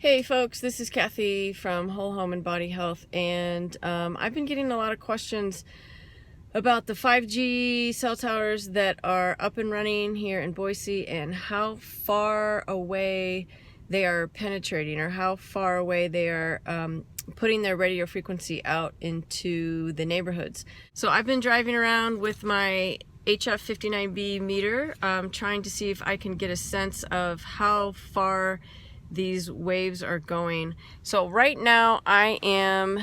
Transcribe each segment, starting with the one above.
Hey folks, this is Kathy from Whole Home and Body Health, and I've been getting a lot of questions about the 5G cell towers that are up and running here in Boise and how far away they are penetrating, or how far away they are putting their radio frequency out into the neighborhoods. So I've been driving around with my HF59B meter, trying to see if I can get a sense of how far these waves are going. So right now I am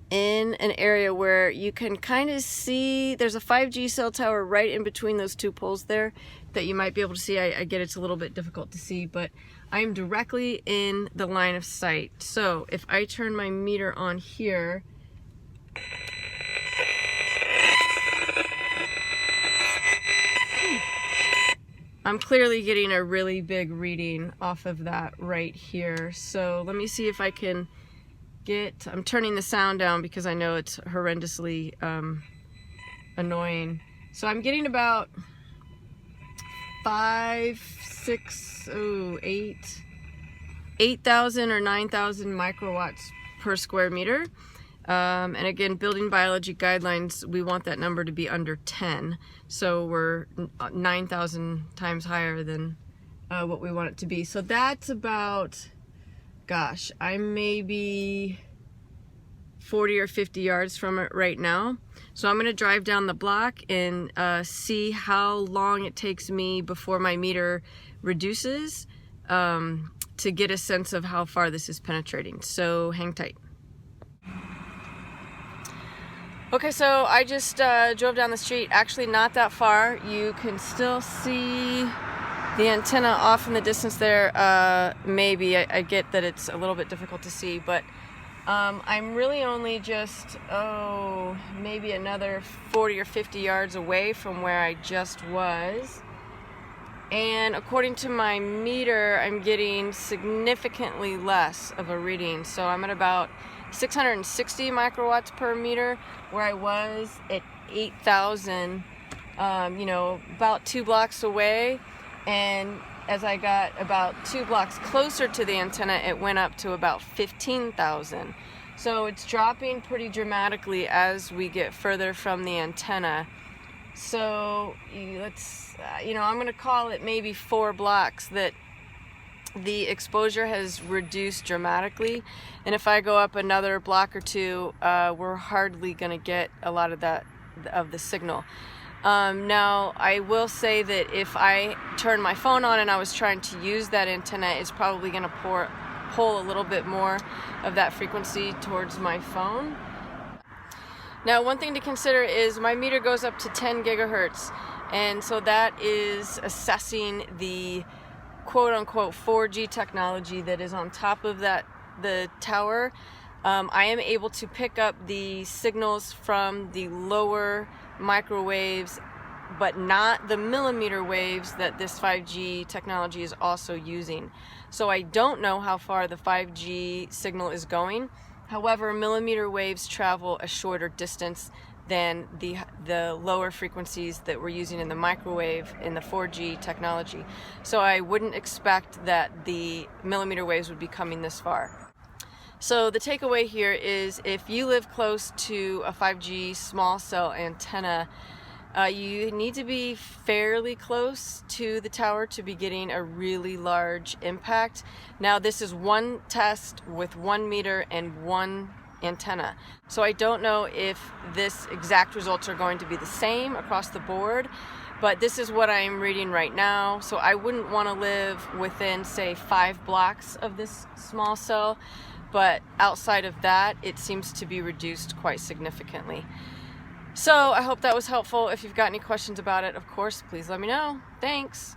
in an area where you can kind of see there's a 5G cell tower right in between those two poles there that you might be able to see. I get it's a little bit difficult to see, but I am directly in the line of sight. So if I turn my meter on here, I'm clearly getting a really big reading off of that right here. So let me see if I can get, I'm turning the sound down because I know it's horrendously annoying. So I'm getting about 8,000 or 9,000 microwatts per square meter. And again, building biology guidelines, we want that number to be under 10. So we're 9,000 times higher than what we want it to be. So that's about, gosh, I'm maybe 40 or 50 yards from it right now. So I'm going to drive down the block and see how long it takes me before my meter reduces to get a sense of how far this is penetrating. So hang tight. Okay, so I just drove down the street, actually not that far. You can still see the antenna off in the distance there. Maybe, I get that it's a little bit difficult to see, but I'm really only just, maybe another 40 or 50 yards away from where I just was. And according to my meter, I'm getting significantly less of a reading. So I'm at about 660 microwatts per meter, where I was at 8,000, about 2 blocks away. And as I got about 2 blocks closer to the antenna, it went up to about 15,000. So it's dropping pretty dramatically as we get further from the antenna. So let's, I'm going to call it maybe 4 blocks that the exposure has reduced dramatically, and if I go up another block or two, we're hardly going to get a lot of that of the signal. Now I will say that if I turn my phone on and I was trying to use that antenna, it's probably going to pull a little bit more of that frequency towards my phone. Now, one thing to consider is my meter goes up to 10 gigahertz, and so that is assessing the quote-unquote 4G technology that is on top of the tower. I am able to pick up the signals from the lower microwaves, but not the millimeter waves that this 5G technology is also using. So I don't know how far the 5G signal is going. However, millimeter waves travel a shorter distance than the lower frequencies that we're using in the microwave in the 4G technology. So I wouldn't expect that the millimeter waves would be coming this far. So the takeaway here is, if you live close to a 5G small cell antenna, you need to be fairly close to the tower to be getting a really large impact. Now, this is one test with 1 meter and 1 antenna. So I don't know if this exact results are going to be the same across the board, but this is what I'm reading right now. So I wouldn't want to live within, say, 5 blocks of this small cell, but outside of that, it seems to be reduced quite significantly. So I hope that was helpful. If you've got any questions about it, of course, please let me know. Thanks.